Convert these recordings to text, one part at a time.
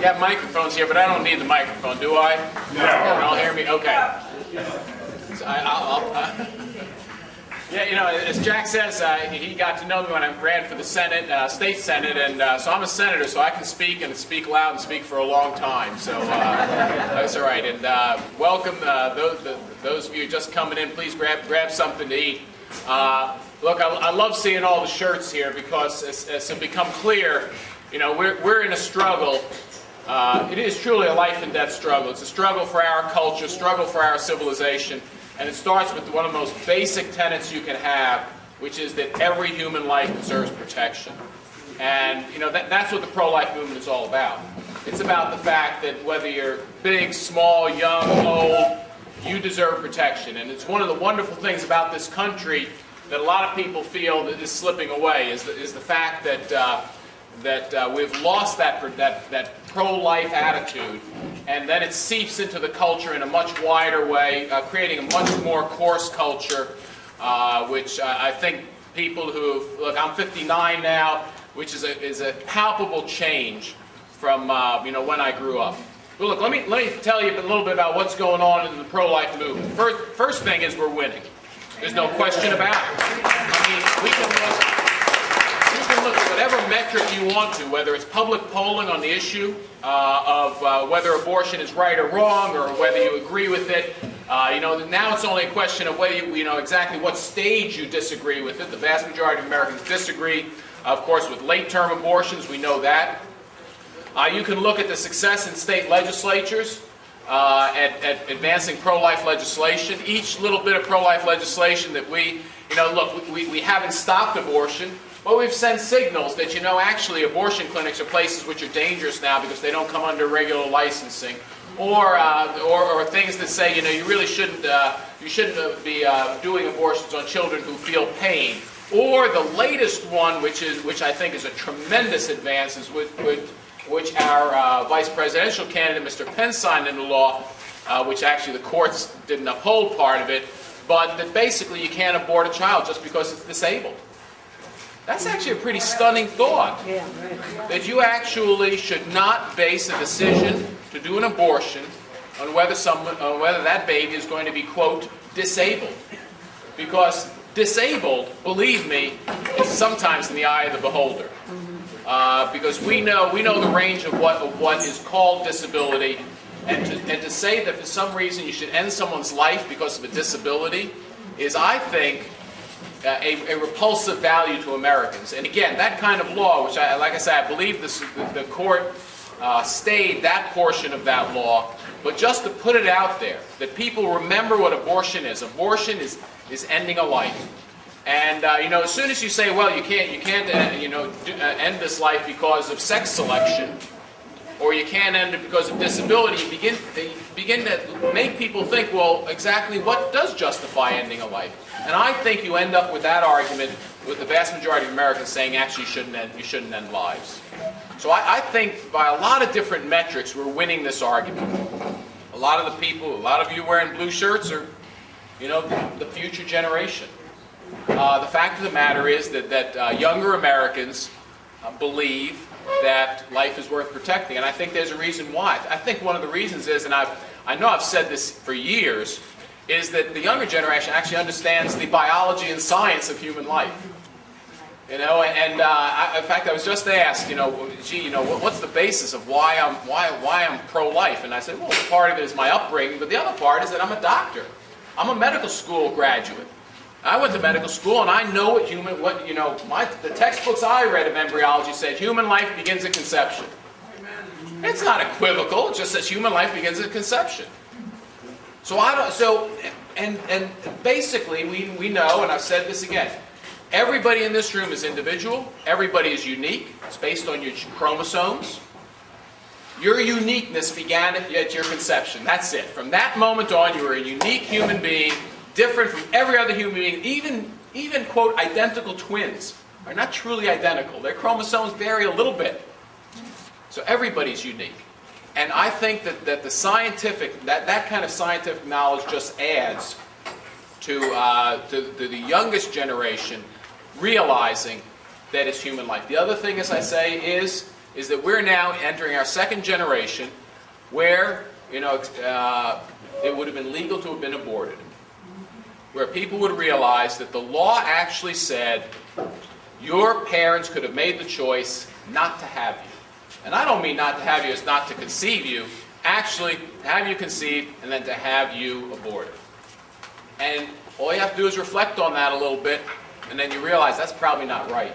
got microphones here, but I don't need the microphone, do I? No. You all hear me? Okay. So yeah, you know, as Jack says, he got to know me when I ran for the Senate, state Senate, and so I'm a senator, so I can speak and speak loud and speak for a long time. So that's all right. And welcome those of you just coming in. Please grab something to eat. Look, I love seeing all the shirts here because it's become clear. You know, we're in a struggle. It is truly a life and death struggle. It's a struggle for our culture, struggle for our civilization. And it starts with one of the most basic tenets you can have, which is that every human life deserves protection. And, you know, that's what the pro-life movement is all about. It's about the fact that whether you're big, small, young, old, you deserve protection. And it's one of the wonderful things about this country that a lot of people feel that is slipping away, is the fact that we've lost that pro-life attitude, and then it seeps into the culture in a much wider way, creating a much more coarse culture, which I think people who, look, I'm 59 now, which is a palpable change from you know, when I grew up. But look, let me tell you a little bit about what's going on in the pro-life movement. First thing is we're winning. There's no question about it. I mean, we can look at whatever metric you want to, whether it's public polling on the issue of whether abortion is right or wrong, or whether you agree with it. You know, now it's only a question of whether you know exactly what stage you disagree with it. The vast majority of Americans disagree, of course, with late-term abortions. We know that. You can look at the success in state legislatures at advancing pro-life legislation. Each little bit of pro-life legislation that we haven't stopped abortion. Well, we've sent signals that, you know, actually abortion clinics are places which are dangerous now because they don't come under regular licensing, or things that say, you know, you really shouldn't be doing abortions on children who feel pain. Or the latest one, which I think is a tremendous advance, is which our vice presidential candidate, Mr. Pence, signed into law, which actually the courts didn't uphold part of it, but that basically you can't abort a child just because it's disabled. That's actually a pretty stunning thought, that you actually should not base a decision to do an abortion on whether that baby is going to be, quote, disabled. Because disabled, believe me, is sometimes in the eye of the beholder. Because we know the range of what is called disability, and to say that for some reason you should end someone's life because of a disability is, I think, a repulsive value to Americans. And again, that kind of law, which, like I said, I believe the court stayed that portion of that law, but just to put it out there, that people remember what abortion is. Abortion is ending a life. And you know, as soon as you say, well, you can't end this life because of sex selection, or you can't end it because of disability, you begin to make people think, well, exactly what does justify ending a life? And I think you end up with that argument with the vast majority of Americans saying, actually, you shouldn't end lives. So I think by a lot of different metrics, we're winning this argument. A lot of the people, a lot of you wearing blue shirts are, you know, the future generation. The fact of the matter is that younger Americans believe that life is worth protecting, and I think there's a reason why. I think one of the reasons is, and I know I've said this for years, is that the younger generation actually understands the biology and science of human life. You know, and in fact, I was just asked, you know, gee, you know, what's the basis of why I'm pro-life? And I said, well, part of it is my upbringing, but the other part is that I'm a doctor. I'm a medical school graduate. I went to medical school, and I know the textbooks I read of embryology said human life begins at conception. It's not equivocal. It just says human life begins at conception. And basically we know, and I've said this again, everybody in this room is individual. Everybody is unique. It's based on your chromosomes. Your uniqueness began at your conception. That's it. From that moment on, you are a unique human being, different from every other human being. Even quote, identical twins are not truly identical. Their chromosomes vary a little bit. So everybody's unique. And I think that the scientific, that kind of scientific knowledge just adds to the youngest generation realizing that it's human life. The other thing, as I say, is is that we're now entering our second generation where, it would have been legal to have been aborted. Where people would realize that the law actually said your parents could have made the choice not to have you. And I don't mean not to have you as not to conceive you, actually to have you conceived and then to have you aborted. And all you have to do is reflect on that a little bit, and then you realize that's probably not right.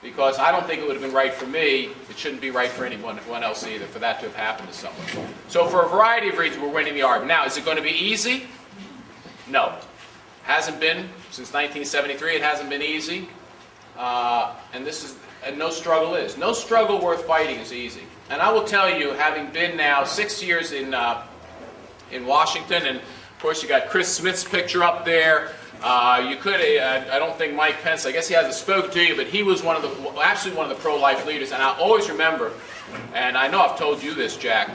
Because I don't think it would have been right for me. It shouldn't be right for anyone else either, for that to have happened to someone. So for a variety of reasons, we're winning the argument. Now, is it going to be easy? No. Hasn't been since 1973. It hasn't been easy, and no struggle is. No struggle worth fighting is easy. And I will tell you, having been now 6 years in Washington, and of course you got Chris Smith's picture up there. You could, I don't think Mike Pence, I guess he hasn't spoken to you, but he was absolutely one of the pro-life leaders. And I always remember, and I know I've told you this, Jack,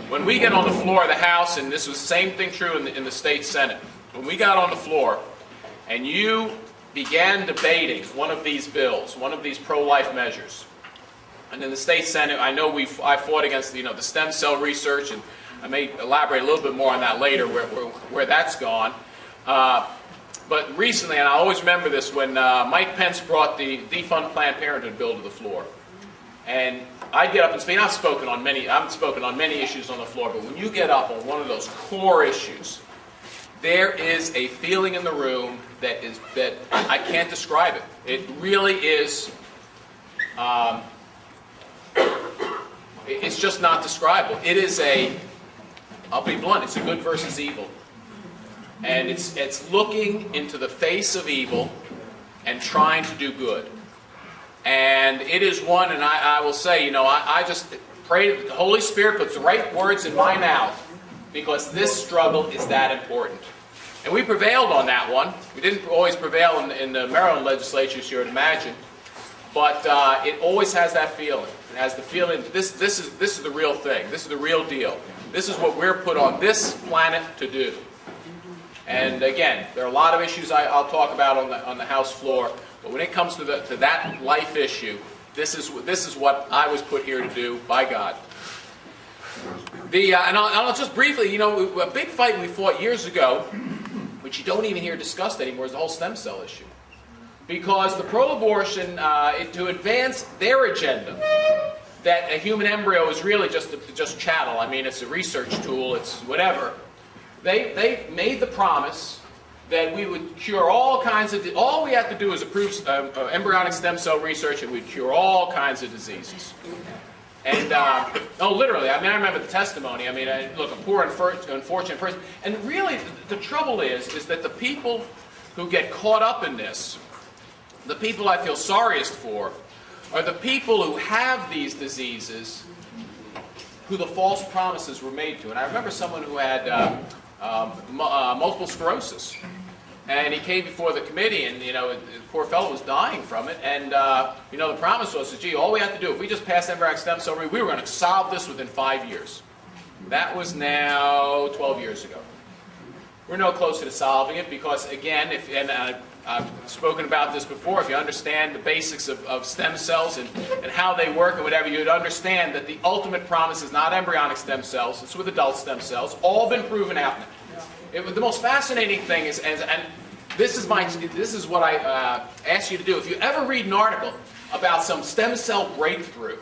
when we get on the floor of the House, and this was the same thing true in the state Senate, when we got on the floor and you began debating one of these bills, one of these pro-life measures, and in the state Senate, I know I fought against the stem cell research, and I may elaborate a little bit more on that later, where that's gone. But recently, and I always remember this, when Mike Pence brought the defund Planned Parenthood bill to the floor, and I'd get up and speak. I've spoken on many issues on the floor, but when you get up on one of those core issues, there is a feeling in the room that I can't describe it. It really is. It's just not describable. It is I'll be blunt. It's a good versus evil, and it's looking into the face of evil and trying to do good. And it is one, and I will say, I just pray that the Holy Spirit puts the right words in my mouth, because this struggle is that important. And we prevailed on that one. We didn't always prevail in the Maryland legislature, as you would imagine, but it always has that feeling. It has the feeling this is the real thing. This is the real deal. This is what we're put on this planet to do. And again, there are a lot of issues I'll talk about on the House floor, but when it comes to that life issue, this is what I was put here to do by God. And I'll just briefly, a big fight we fought years ago, which you don't even hear discussed anymore, is the whole stem cell issue. Because the pro-abortion, to advance their agenda, that a human embryo is really just chattel. I mean, it's a research tool, it's whatever. They made the promise that we would cure all kinds of, all we have to do is approve embryonic stem cell research and we'd cure all kinds of diseases. And, literally, I remember the testimony. Look, a poor, unfortunate person. And really, the trouble is that the people who get caught up in this, the people I feel sorriest for, are the people who have these diseases who the false promises were made to. And I remember someone who had multiple sclerosis. And he came before the committee, and the poor fellow was dying from it. And the promise was, gee, all we have to do, if we just pass embryonic stem cell, we were going to solve this within 5 years. That was now 12 years ago. We're no closer to solving it because, again, I've spoken about this before. If you understand the basics of stem cells and how they work and whatever, you'd understand that the ultimate promise is not embryonic stem cells. It's with adult stem cells. All been proven out now. The most fascinating thing is, and this is what I ask you to do. If you ever read an article about some stem cell breakthrough,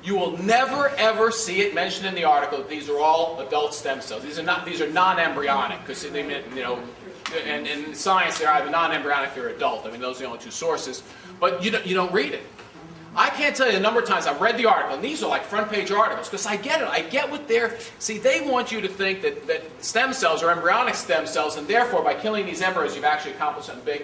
you will never ever see it mentioned in the article that these are all adult stem cells. These are non-embryonic, because and in science they're either non-embryonic or adult. Those are the only two sources. But you don't read it. I can't tell you the number of times I've read the article, and these are like front-page articles, because I get it. I get what they want you to think that stem cells are embryonic stem cells, and therefore by killing these embryos you've actually accomplished something big.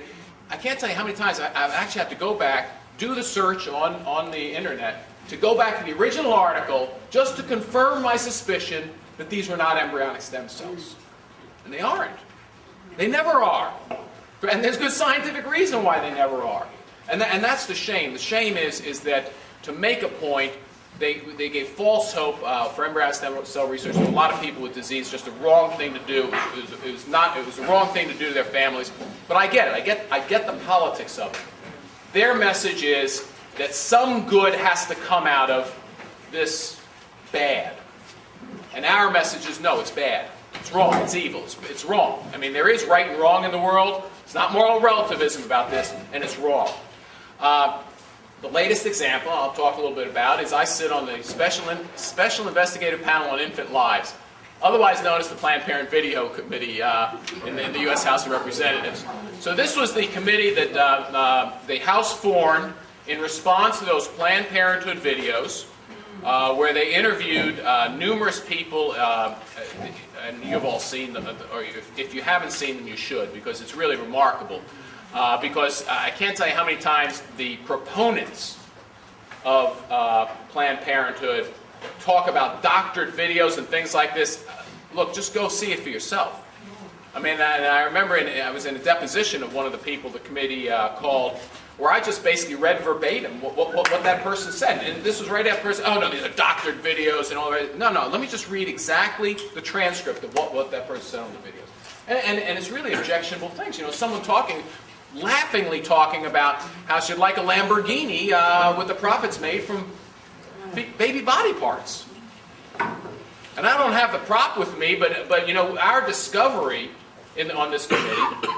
I can't tell you how many times I've actually had to go back, do the search on the internet, to go back to the original article, just to confirm my suspicion that these were not embryonic stem cells. And they aren't. They never are. And there's good scientific reason why they never are. And that's the shame. The shame is that to make a point, they gave false hope for embryonic stem cell research to a lot of people with disease. Just the wrong thing to do. It was the wrong thing to do to their families. But I get it. I get the politics of it. Their message is that some good has to come out of this bad. And our message is, no, it's bad. It's wrong. It's evil. It's wrong. I mean, there is right and wrong in the world. It's not moral relativism about this, and it's wrong. The latest example I'll talk a little bit about is I sit on the Special Investigative Panel on Infant Lives, otherwise known as the Planned Parenthood Video Committee in the U.S. House of Representatives. So this was the committee that the House formed in response to those Planned Parenthood videos, where they interviewed numerous people, and you've all seen them, or if you haven't seen them, you should, because it's really remarkable. Because I can't tell you how many times the proponents of Planned Parenthood talk about doctored videos and things like this. Look, just go see it for yourself. I mean, I remember I was in a deposition of one of the people the committee called, where I just basically read verbatim what that person said. And this was right after person, oh no, these are doctored videos and all that. No, let me just read exactly the transcript of what that person said on the videos. And it's really objectionable things. You know, someone laughingly talking about how she'd like a Lamborghini with the profits made from baby body parts. And I don't have the prop with me, but you know, our discovery on this committee,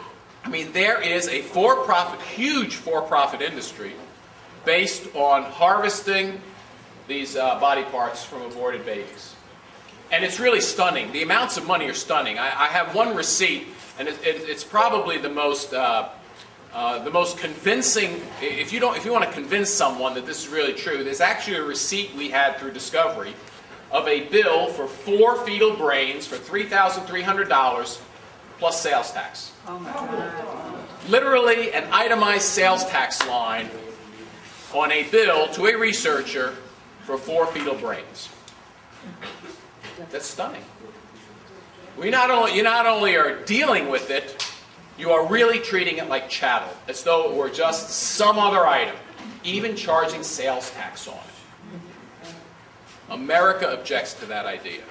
I mean, there is a huge for-profit industry based on harvesting these body parts from aborted babies. And it's really stunning. The amounts of money are stunning. I have one receipt, and it's probably the most convincing. If you want to convince someone that this is really true, there's actually a receipt we had through discovery of a bill for 4 fetal brains for $3,300 plus sales tax. Oh my God. Literally an itemized sales tax line on a bill to a researcher for 4 fetal brains. That's stunning. You not only are dealing with it, you are really treating it like chattel, as though it were just some other item, even charging sales tax on it. America objects to that idea.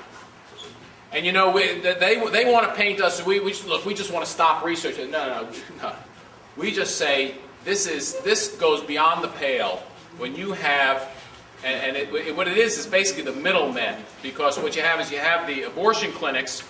And you know, they want to paint us, we just want to stop research. No. We just say, this goes beyond the pale when you have, what it is basically the middlemen, because what you have is you have the abortion clinics,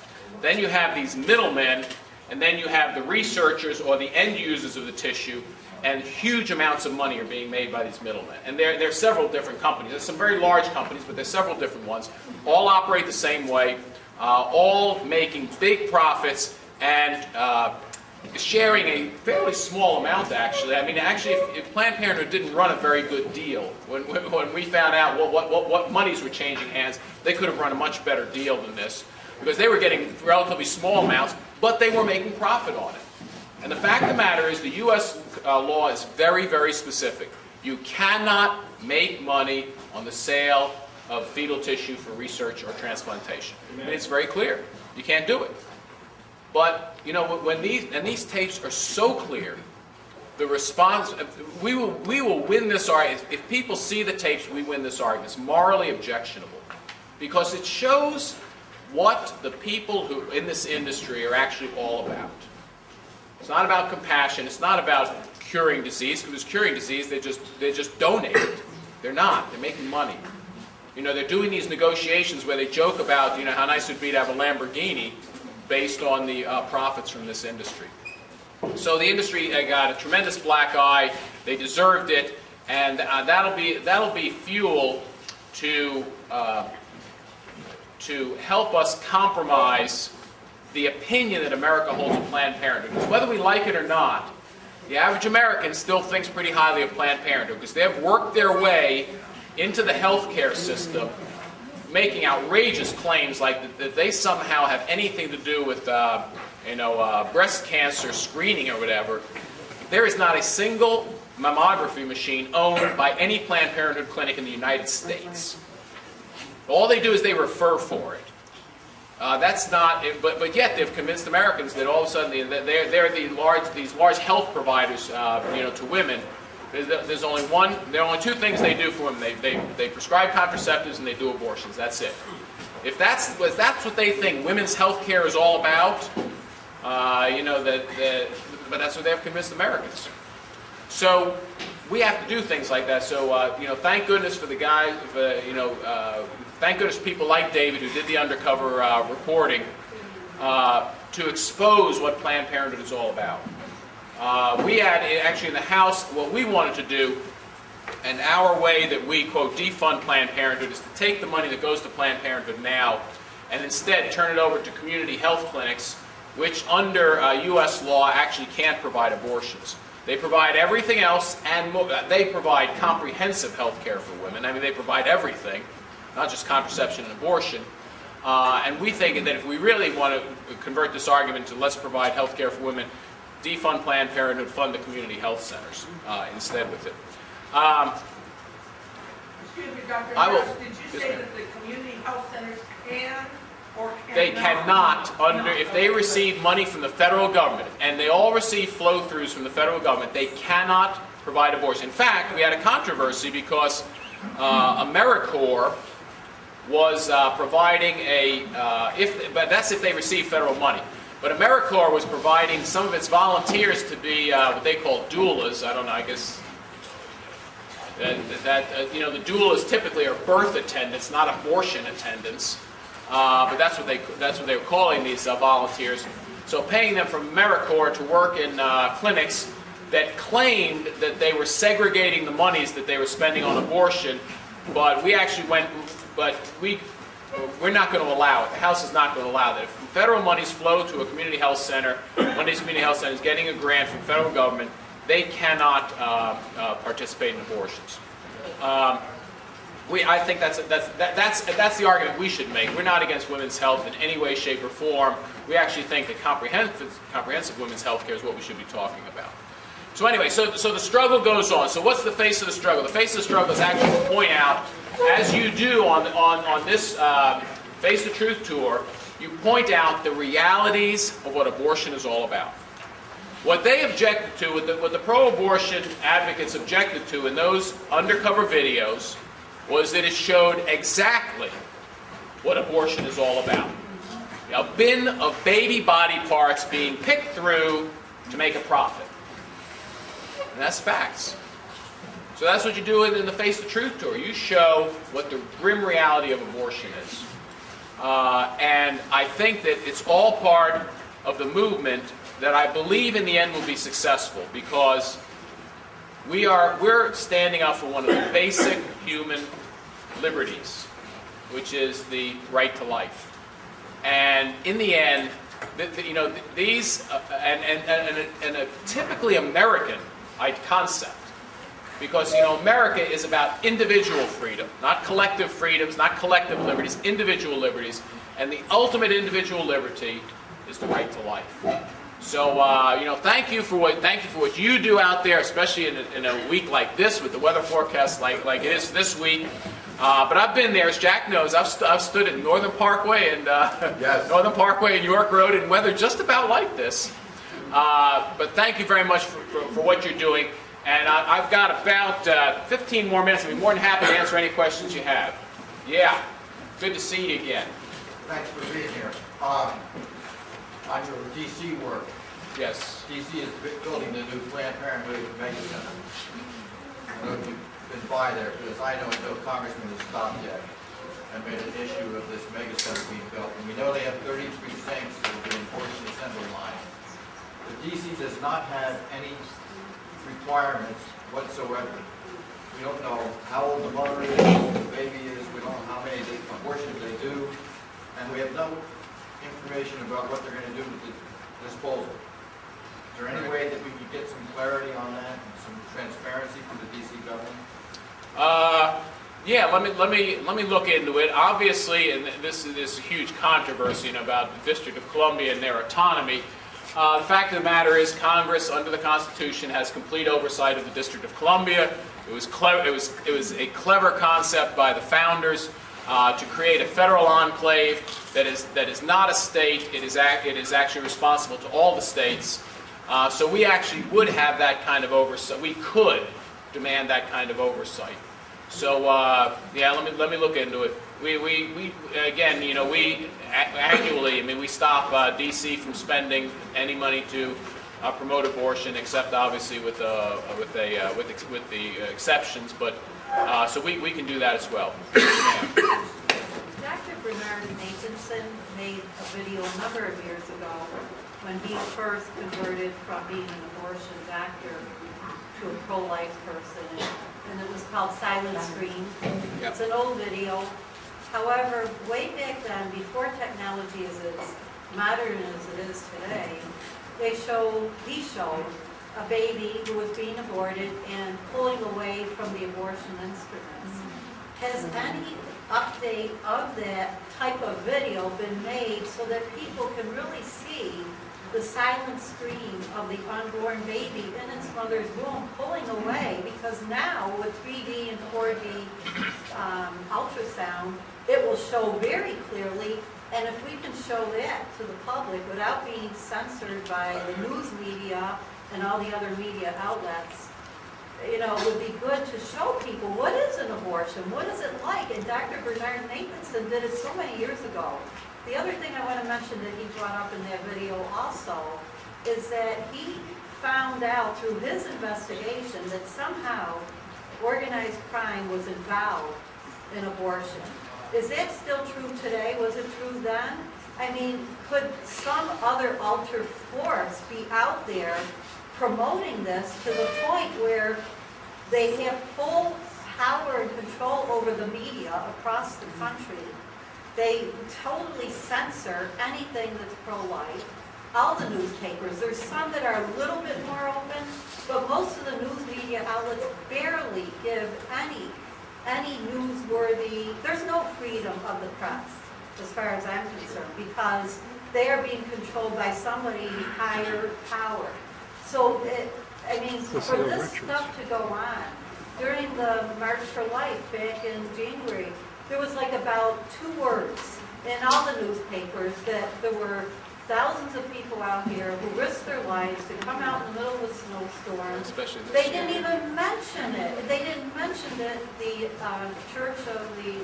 then you have these middlemen, and then you have the researchers or the end users of the tissue, and huge amounts of money are being made by these middlemen. And there are several different companies. There's some very large companies, but there's several different ones. All operate the same way, all making big profits and sharing a fairly small amount, actually. I mean, actually, if Planned Parenthood didn't run a very good deal, when we found out what monies were changing hands, they could have run a much better deal than this, because they were getting relatively small amounts, but they were making profit on it. And the fact of the matter is the U.S. law is very, very specific. You cannot make money on the sale of fetal tissue for research or transplantation. I mean, it's very clear. You can't do it. But, you know, when these tapes are so clear, the response, we will win this argument. If people see the tapes, we win this argument. It's morally objectionable, because it shows what the people who in this industry are actually all about. It's not about compassion. It's not about curing disease. If it was curing disease, they just donate it. They're not. They're making money. You know, they're doing these negotiations where they joke about, you know, how nice it would be to have a Lamborghini based on the profits from this industry. So the industry got a tremendous black eye. They deserved it, and that'll be fuel to help us compromise the opinion that America holds of Planned Parenthood. Because whether we like it or not, the average American still thinks pretty highly of Planned Parenthood, because they've worked their way into the healthcare system, making outrageous claims like that they somehow have anything to do with breast cancer screening or whatever. There is not a single mammography machine owned by any Planned Parenthood clinic in the United States. All they do is they refer for it. That's not, but yet they've convinced Americans that all of a sudden they're these large health providers, to women. There are only two things they do for women. They prescribe contraceptives and they do abortions. That's it. If that's what they think women's health care is all about, but that's what they've convinced Americans. So we have to do things like that. So, thank goodness for the guys, thank goodness for people like David who did the undercover reporting to expose what Planned Parenthood is all about. We had, actually in the House, what we wanted to do, and our way that we, quote, defund Planned Parenthood is to take the money that goes to Planned Parenthood now and instead turn it over to community health clinics, which under U.S. law actually can't provide abortions. They provide everything else, and they provide comprehensive health care for women. I mean, they provide everything, not just contraception and abortion. And we think that if we really want to convert this argument to let's provide health care for women, defund Planned Parenthood, fund the community health centers instead with it. Excuse me, Dr. Harris, did you say that the community health centers can or cannot? They cannot, if they receive money from the federal government, and they all receive flow-throughs from the federal government, they cannot provide abortion. In fact, we had a controversy because AmeriCorps was providing but that's if they receive federal money. But AmeriCorps was providing some of its volunteers to be what they call doulas. I don't know, I guess the doulas typically are birth attendants, not abortion attendants. But that's what they were calling these volunteers. So paying them from AmeriCorps to work in clinics that claimed that they were segregating the monies that they were spending on abortion, but we actually we're not going to allow it. The House is not going to allow that. If federal monies flow to a community health center, one of these community health centers getting a grant from federal government, they cannot participate in abortions. I think that's the argument we should make. We're not against women's health in any way, shape, or form. We actually think that comprehensive women's health care is what we should be talking about. So anyway, so the struggle goes on. So what's the face of the struggle? The face of the struggle is actually to point out, as you do on this Face the Truth tour, you point out the realities of what abortion is all about. What they objected to, what the pro-abortion advocates objected to in those undercover videos, was that it showed exactly what abortion is all about. A bin of baby body parts being picked through to make a profit. And that's facts. So that's what you do in the Face the Truth tour. You show what the grim reality of abortion is. And I think that it's all part of the movement that I believe in the end will be successful, because we're standing up for one of the basic human liberties, which is the right to life. And in the end, these and a typically American concept, because America is about individual freedom, not collective freedoms, not collective liberties, individual liberties, and the ultimate individual liberty is the right to life. So thank you for what you do out there, especially in a week like this with the weather forecast like it is this week. But I've been there, as Jack knows. I've stood at Northern Parkway and yes. Northern Parkway and York Road in weather just about like this. But thank you very much for what you're doing. And I've got about 15 more minutes. I'd be more than happy to answer any questions you have. Yeah, good to see you again. Thanks for being here. On your D.C. work, Yes. D.C. is building the new Planned Parenthood Mega Center. I don't know if you've been by there, because I know no congressman has stopped yet and made an issue of this mega center being built. And we know they have 33 sinks that will be an abortion assembly line. But D.C. does not have any requirements whatsoever. We don't know how old the mother is, how old the baby is, we don't know how many abortions they do, and we have no information about what they're going to do with the disposal. Is there any way that we could get some clarity on that and some transparency for the D.C. government? Yeah, let me look into it. Obviously, and this is a huge controversy about the District of Columbia and their autonomy. The fact of the matter is, Congress, under the Constitution, has complete oversight of the District of Columbia. It was a clever concept by the founders to create a federal enclave that is not a state. It is actually responsible to all the states. So we actually would have that kind of oversight. We could demand that kind of oversight. So yeah, let me look into it. We again, we annually, we stop D.C. from spending any money to promote abortion, except obviously with the exceptions. But so we can do that as well. Dr. Bernard Nathanson made a video a number of years ago when he first converted from being an abortion doctor to a pro-life person, and it was called Silent Screen. Yep. It's an old video. However, way back then, before technology is as modern as it is today, he showed a baby who was being aborted and pulling away from the abortion instruments. Has any update of that type of video been made so that people can really see the silent scream of the unborn baby in its mother's womb pulling away? Because now with 3D and 4D ultrasound, it will show very clearly, and if we can show that to the public without being censored by the news media and all the other media outlets, it would be good to show people what is an abortion, what is it like, and Dr. Bernard Nathanson did it so many years ago. The other thing I want to mention that he brought up in that video also is that he found out through his investigation that somehow organized crime was involved in abortion. Is that still true today? Was it true then? I mean, could some other ultra force be out there promoting this to the point where they have full power and control over the media across the country? They totally censor anything that's pro-life. All the newspapers, there's some that are a little bit more open, but most of the news media outlets barely give any newsworthy, there's no freedom of the press as far as I'm concerned, because they are being controlled by somebody higher power. So, for this stuff to go on, during the March for Life back in January, there was like about 2 words in all the newspapers that there were thousands of people out here who risked their lives to come out in the middle of a snowstorm. Especially this They year. didn't even mention it. They didn't mention that the church of the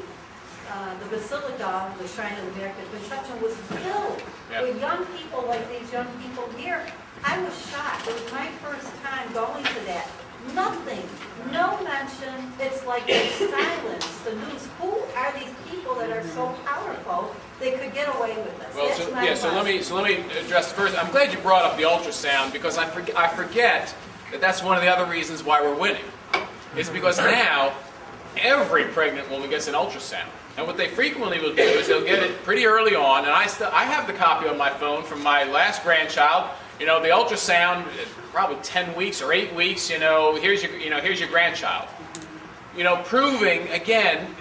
Basilica, the Shrine of the Immaculate Conception, was filled with young people like these young people here. I was shocked. It was my first time going to that. Nothing, no mention. It's like they silenced the news. Who are these people that are so powerful they could get away with this? Well, so let me address first. I'm glad you brought up the ultrasound, because I forget that that's one of the other reasons why we're winning. It's because now every pregnant woman gets an ultrasound, and what they frequently will do is they'll get it pretty early on. And I have the copy on my phone from my last grandchild. The ultrasound, probably 10 weeks or 8 weeks. Here's your grandchild. Proving again,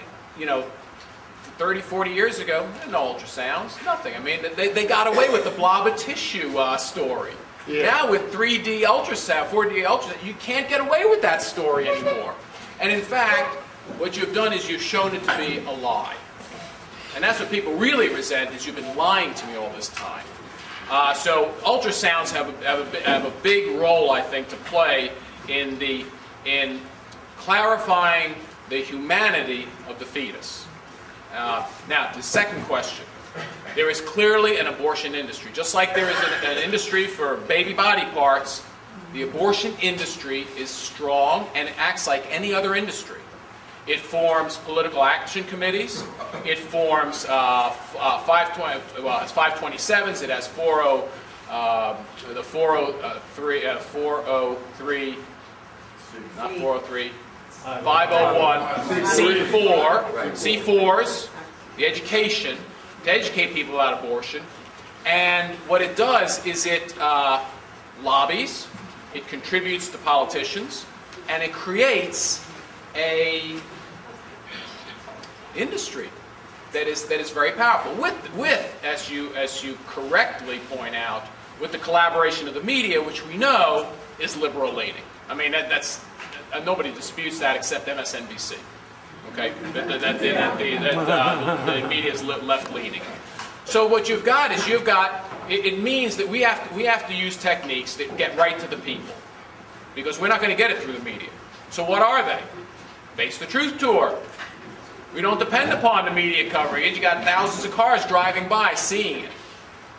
30, 40 years ago, no ultrasounds, nothing. I mean, they got away with the blob of tissue story. Yeah. Now with 3D ultrasound, 4D ultrasound, you can't get away with that story anymore. And in fact, what you've done is you've shown it to be a lie. And that's what people really resent, is you've been lying to me all this time. So ultrasounds have a big role, I think, to play in clarifying the humanity of the fetus. Now, the second question. There is clearly an abortion industry. Just like there is an industry for baby body parts, the abortion industry is strong and it acts like any other industry. It forms political action committees. It forms 527s. It has 403, not 403, 501, C4s, the education, to educate people about abortion. And what it does is it lobbies, it contributes to politicians, and it creates a industry that is very powerful. With as you correctly point out, with the collaboration of the media, which we know is liberal leaning. I mean, that's nobody disputes that except MSNBC. Okay, the media is left leaning. So what you've got is it means that we have to use techniques that get right to the people, because we're not going to get it through the media. So what are they? Face the Truth Tour. We don't depend upon the media covering it. You got thousands of cars driving by seeing it.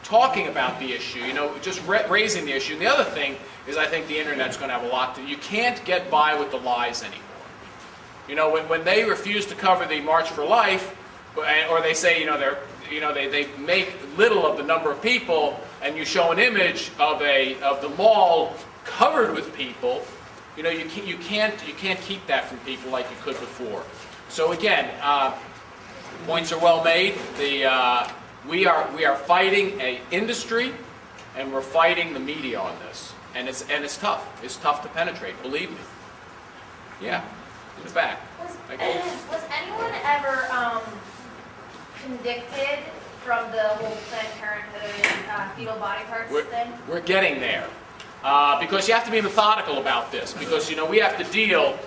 talking about the issue, just raising the issue. The other thing is I think the internet's going to have a lot to do. You can't get by with the lies anymore. When they refuse to cover the March for Life, or they say, they make little of the number of people, and you show an image of the mall covered with people, you can't keep that from people like you could before. So again, points are well made. We are fighting an industry, and we're fighting the media on this, and it's tough. It's tough to penetrate. Believe me. Yeah, in the back. Was anyone ever convicted from the whole Planned Parenthood fetal body parts thing? We're getting there. Because you have to be methodical about this. Because we have to deal.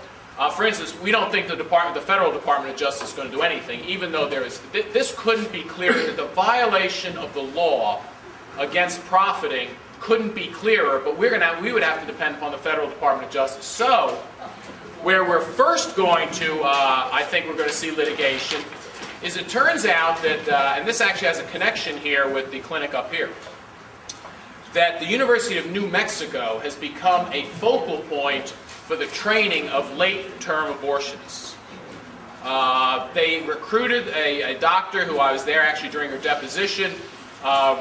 For instance, we don't think the Federal Department of Justice is going to do anything, even though this couldn't be clearer. That the violation of the law against profiting couldn't be clearer. But we would have to depend upon the Federal Department of Justice. So, where we're first going to, I think we're going to see litigation, is it turns out that, and this actually has a connection here with the clinic up here, that the University of New Mexico has become a focal point for the training of late-term abortionists. They recruited a doctor who I was there actually during her deposition,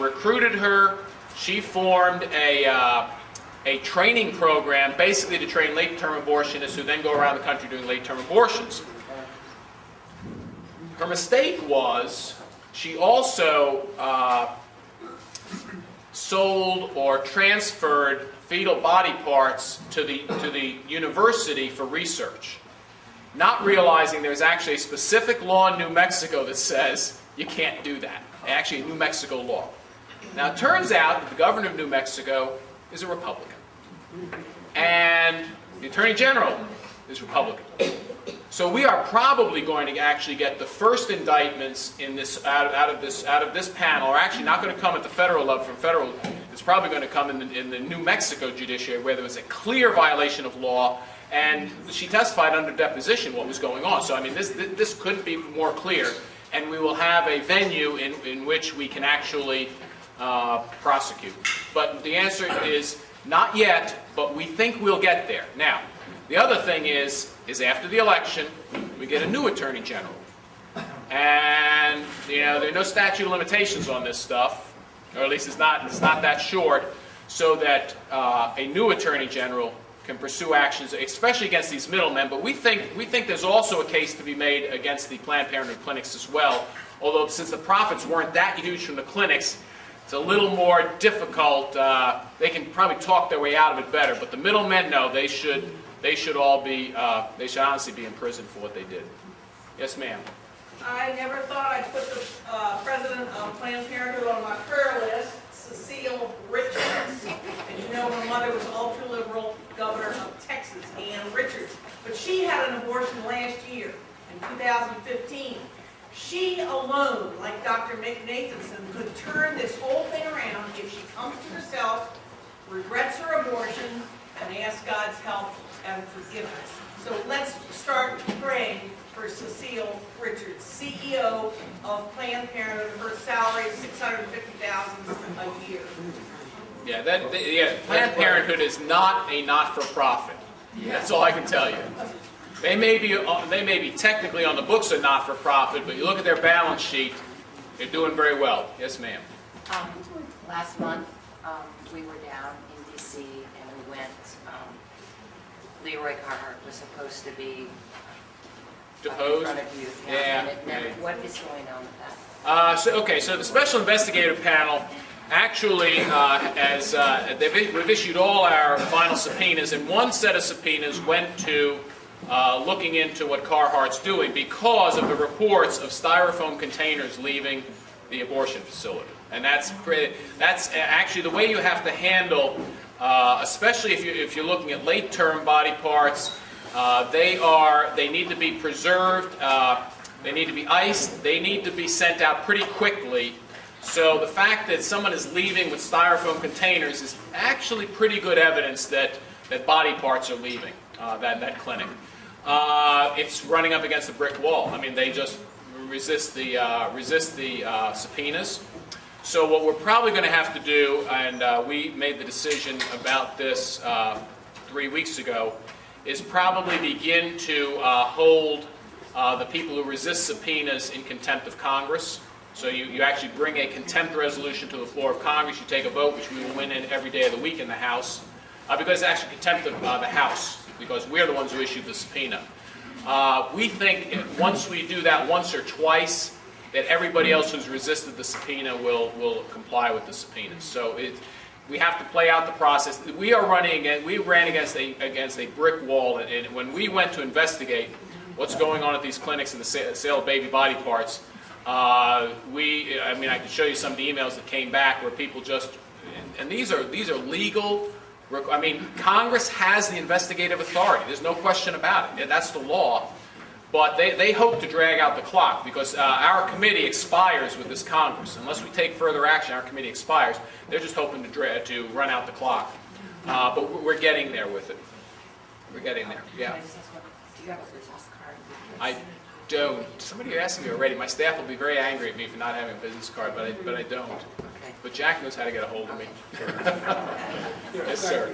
recruited her. She formed a training program basically to train late-term abortionists who then go around the country doing late-term abortions. Her mistake was she also sold or transferred fetal body parts to the university for research, not realizing there's actually a specific law in New Mexico that says you can't do that. Actually, a New Mexico law. Now, it turns out that the governor of New Mexico is a Republican, and the Attorney General is Republican. So we are probably going to actually get the first indictments in this out of this panel. Are actually not going to come at the federal level from federal. It's probably going to come in the New Mexico judiciary, where there was a clear violation of law, and she testified under deposition what was going on. So I mean, this couldn't be more clear, and we will have a venue in which we can actually prosecute. But the answer is not yet, but we think we'll get there. Now, the other thing is after the election, we get a new Attorney General. And, there are no statute of limitations on this stuff, or at least it's not that short, so that a new Attorney General can pursue actions, especially against these middlemen. But we think there's also a case to be made against the Planned Parenthood clinics as well, although since the profits weren't that huge from the clinics, it's a little more difficult. They can probably talk their way out of it better, but the middlemen, no, they should all be, they should honestly be in prison for what they did. Yes, ma'am. I never thought I'd put the president of Planned Parenthood on my prayer list, Cecile Richards. As you know, her mother was ultra-liberal governor of Texas, Ann Richards. But she had an abortion last year, in 2015. She alone, like Dr. Nathanson, could turn this whole thing around if she comes to herself, regrets her abortion, and asks God's help and forgiveness. So let's start praying for Cecile Richards, CEO of Planned Parenthood. Her salary is $650,000 a year. Yeah, Planned Parenthood is not a not-for-profit. That's all I can tell you. They may be technically on the books a not-for-profit, but you look at their balance sheet, they're doing very well. Yes, ma'am. Last month, we were down in D.C. and we went. Leroy Carhart was supposed to be deposed. In front of you. Yeah. What is going on with that? So the Special Investigative Panel actually we've issued all our final subpoenas, and one set of subpoenas went to looking into what Carhart's doing because of the reports of styrofoam containers leaving the abortion facility. And that's actually the way you have to handle, especially if you're looking at late-term body parts. They need to be preserved. They need to be iced. They need to be sent out pretty quickly. So the fact that someone is leaving with styrofoam containers is actually pretty good evidence that body parts are leaving that clinic. It's running up against a brick wall. I mean, they just resist the subpoenas. So what we're probably going to have to do, and we made the decision about this 3 weeks ago, is probably begin to hold the people who resist subpoenas in contempt of Congress. So you actually bring a contempt resolution to the floor of Congress, you take a vote, which we will win in every day of the week in the House, because it's actually contempt of the House, because we're the ones who issued the subpoena. We think once we do that once or twice, that everybody else who's resisted the subpoena will comply with the subpoenas. So we have to play out the process. We ran against a brick wall, and when we went to investigate what's going on at these clinics and the sale of baby body parts, I can show you some of the emails that came back where people just, and these are legal. I mean, Congress has the investigative authority. There's no question about it. That's the law. But they hope to drag out the clock because our committee expires with this Congress. Unless we take further action, our committee expires. They're just hoping to run out the clock. But we're getting there with it. We're getting there, yeah. Do you have a business card? I don't. Somebody asked me already. My staff will be very angry at me for not having a business card, but I don't. Okay. But Jack knows how to get a hold of me. Yes, sir.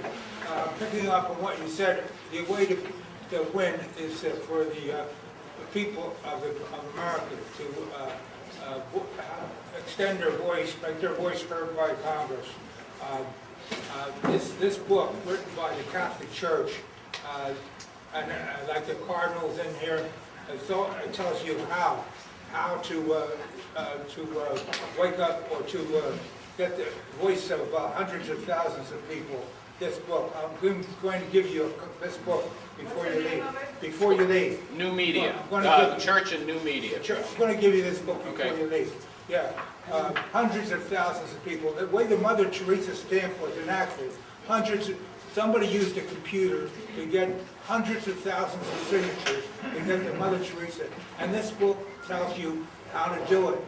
Picking up on what you said, the way to win is for the people of America to extend their voice, make their voice heard by Congress. This book, written by the Catholic Church, and like the cardinals in here, it tells you how to wake up or to get the voice of hundreds of thousands of people. This book, I'm going to give you this book before you leave. Before you leave. New media. Church and new media. I'm going to give you this book before you leave. Yeah, hundreds of thousands of people. The way the Mother Teresa stand for an athlete, somebody used a computer to get hundreds of thousands of signatures to get the Mother Teresa. And this book tells you how to do it.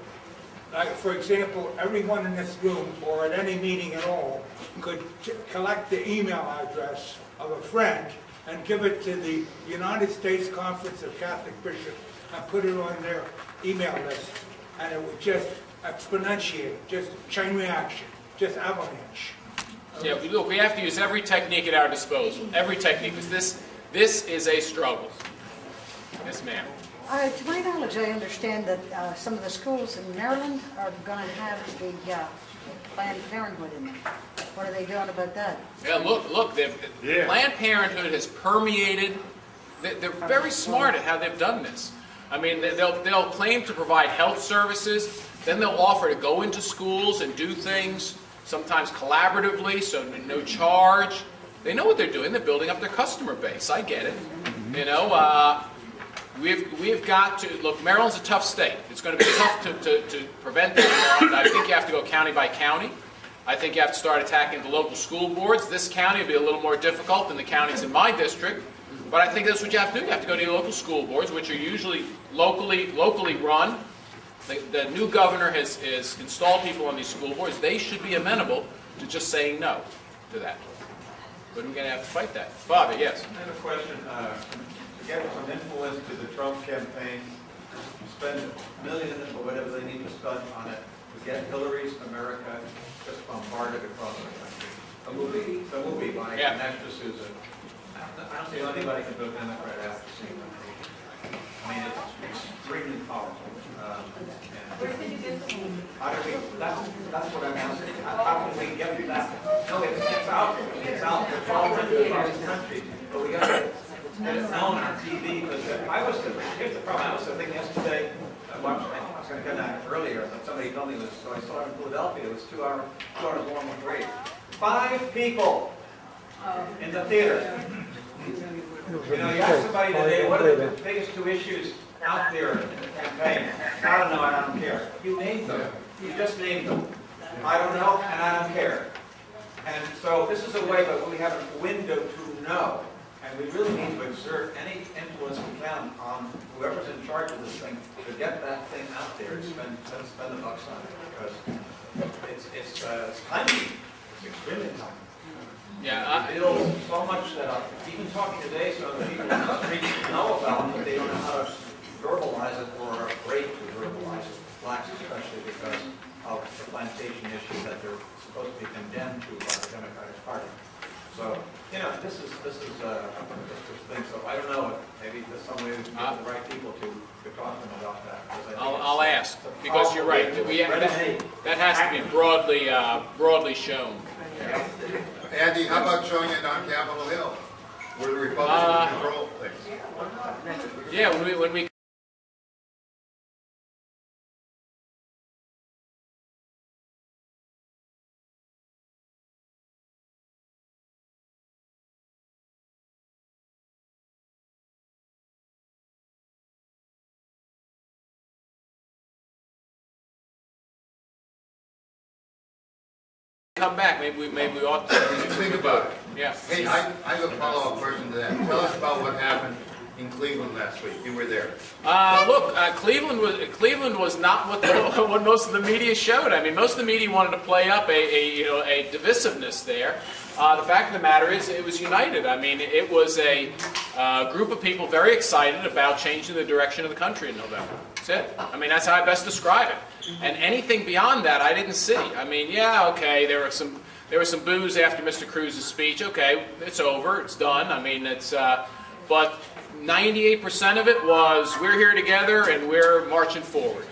Like, for example, everyone in this room or at any meeting at all could collect the email address of a friend and give it to the United States Conference of Catholic Bishops and put it on their email list. And it would just exponentiate, just chain reaction, just avalanche. Yeah, look, we have to use every technique at our disposal. Every technique, because this is a struggle. Yes, ma'am. To my knowledge, I understand that some of the schools in Maryland are going to have the Planned Parenthood in them. What are they doing about that? Yeah, look, Planned Parenthood has permeated. They're very smart at how they've done this. I mean, they'll claim to provide health services, then they'll offer to go into schools and do things, sometimes collaboratively, so no charge. They know what they're doing. They're building up their customer base. I get it. You know, we've got to, look, Maryland's a tough state. It's going to be tough to prevent that. I think you have to go county by county. I think you have to start attacking the local school boards. This county will be a little more difficult than the counties in my district. But I think that's what you have to do. You have to go to your local school boards, which are usually locally run. The new governor has installed people on these school boards. They should be amenable to just saying no to that. But we're going to have to fight that. Father, yes? I have a question. To get some influence to the Trump campaign, spend millions or whatever they need to spend on it to get Hillary's America just bombarded across the country. A movie by an actress who's I don't see how anybody can vote Democrat after seeing the movie. I mean, it's extremely powerful. How do we, that's what I'm asking. How can we get that? No, it's out there. It's out there. It's all written across the country. But we got to get it known on TV. Because here's the problem. I was thinking yesterday, I was going to get that earlier, but somebody told me this. So I saw it in Philadelphia. It was 2 hours long with race. 5 people in the theater. You know, you ask somebody today, what are the biggest 2 issues out there in the campaign? I don't know, and I don't care. You named them. You just named them. I don't know, and I don't care. And so this is a way that we have a window to know. And we really need to exert any influence we can on whoever's in charge of this thing to get that thing out there and spend the bucks on it. Because it's timely. It's extremely timely. Yeah, It builds so much that even talking today, some of the people in the street know about it, but they don't know how to verbalize it or are afraid to verbalize it. Blacks especially because of the plantation issue that they're supposed to be condemned to by the Democratic Party. So, you know, this is thing, so I don't know, maybe there's some way we can get the right people to talk to them about that. Because I think I'll ask, because you're right. That has to be broadly shown. Andy, how about showing it on Capitol Hill, where the Republicans control things? Yeah, when we come back, maybe we ought to. Think about it. Yeah. Hey, I have a follow-up question to that. Tell us about what happened in Cleveland last week. You were there. Look, Cleveland was not what most of the media showed. I mean, most of the media wanted to play up a divisiveness there. The fact of the matter is, it was united. I mean, it was a group of people very excited about changing the direction of the country in November. That's it. I mean, that's how I best describe it. And anything beyond that, I didn't see. I mean, yeah, okay, there was some boos after Mr. Cruz's speech. Okay, it's over, it's done. I mean, but 98% of it was we're here together and we're marching forward.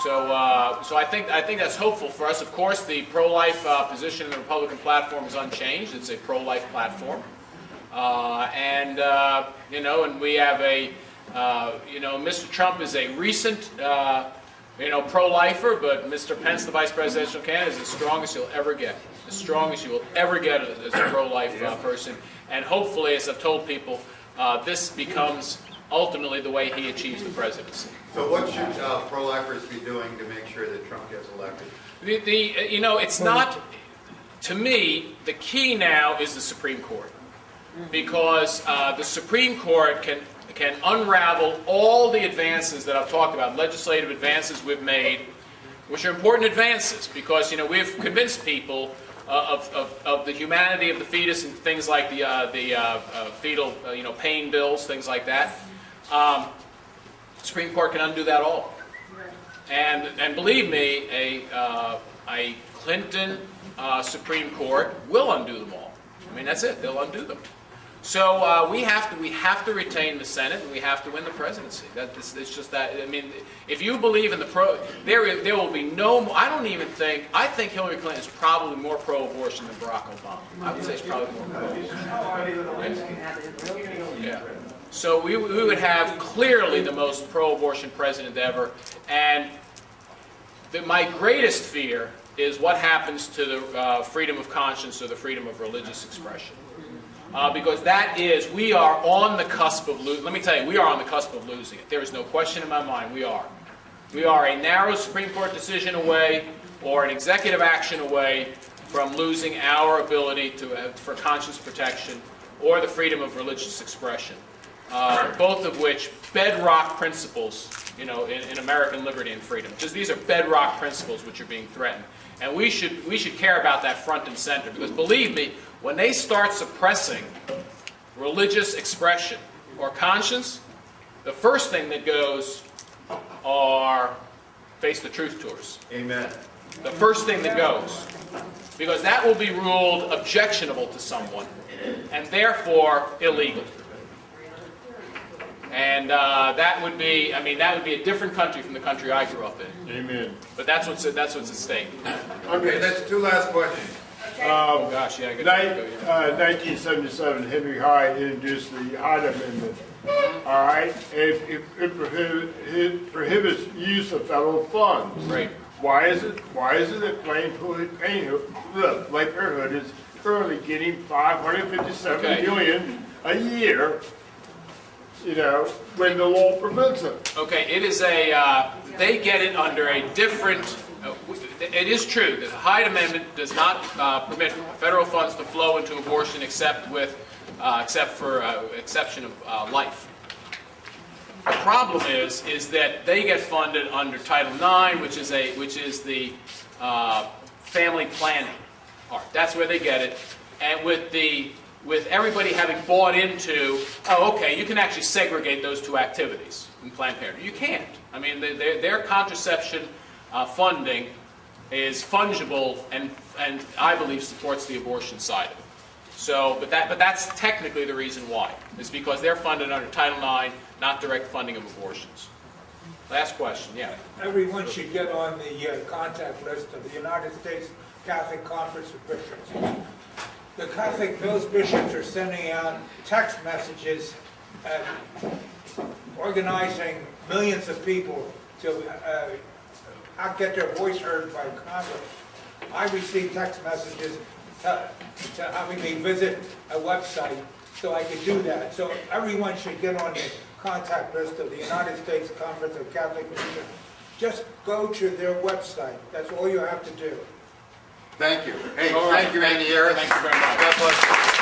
So I think that's hopeful for us. Of course, the pro-life position in the Republican platform is unchanged. It's a pro-life platform, and we have Mr. Trump is a recent pro-lifer, but Mr. Pence, the vice presidential candidate, is the strongest you'll ever get. The strongest you will ever get as a pro-life person, and hopefully, as I've told people, this becomes ultimately the way he achieves the presidency. So what should pro-lifers be doing to make sure that Trump gets elected? It's not, to me, the key now is the Supreme Court. Because the Supreme Court can unravel all the advances that I've talked about, legislative advances we've made, which are important advances because, we've convinced people of the humanity of the fetus and things like the fetal, pain bills, things like that. Supreme Court can undo that all. And believe me, a Clinton Supreme Court will undo them all. I mean, that's it. They'll undo them. So we have to retain the Senate, and we have to win the presidency. It's just that. I mean, if you believe in there will be no. I think Hillary Clinton is probably more pro-abortion than Barack Obama. I would say she's probably more pro-abortion. Yeah. So we would have clearly the most pro-abortion president ever, and my greatest fear is what happens to the freedom of conscience or the freedom of religious expression. Because we are on the cusp of losing. Let me tell you, we are on the cusp of losing it. There is no question in my mind, we are. We are a narrow Supreme Court decision away or an executive action away from losing our ability for conscience protection or the freedom of religious expression. Both of which bedrock principles, in American liberty and freedom. Because these are bedrock principles which are being threatened. And we should care about that front and center. Because believe me, when they start suppressing religious expression or conscience, the first thing that goes are face the truth tours. Amen. The first thing that goes. Because that will be ruled objectionable to someone and therefore illegal. And that would be a different country from the country I grew up in. Amen. But that's what's at stake. Okay, that's two last questions. Oh gosh, yeah. 1977, Henry Hyde introduced the Hyde Amendment. All right, it prohibits use of federal funds. Right. Why is it that Planned Parenthood is currently getting $557 million a year? When the law prevents it. Okay, it is they get it under a different. It is true that the Hyde Amendment does not permit federal funds to flow into abortion except for exception of life. The problem is that they get funded under Title IX, which is the family planning part. That's where they get it, and with everybody having bought into, you can actually segregate those two activities in Planned Parenthood. You can't. I mean, their contraception funding is fungible and I believe supports the abortion side of it. So, but that's technically the reason why. It's because they're funded under Title IX, not direct funding of abortions. Last question, yeah. Everyone should get on the contact list of the United States Catholic Conference of Bishops. Those bishops are sending out text messages and organizing millions of people to get their voice heard by Congress. I received text messages to having me visit a website so I could do that. So everyone should get on the contact list of the United States Conference of Catholic Bishops. Just go to their website. That's all you have to do. Thank you. Hey, All right. thank you, Andy Harris. Thank you very much. God bless you.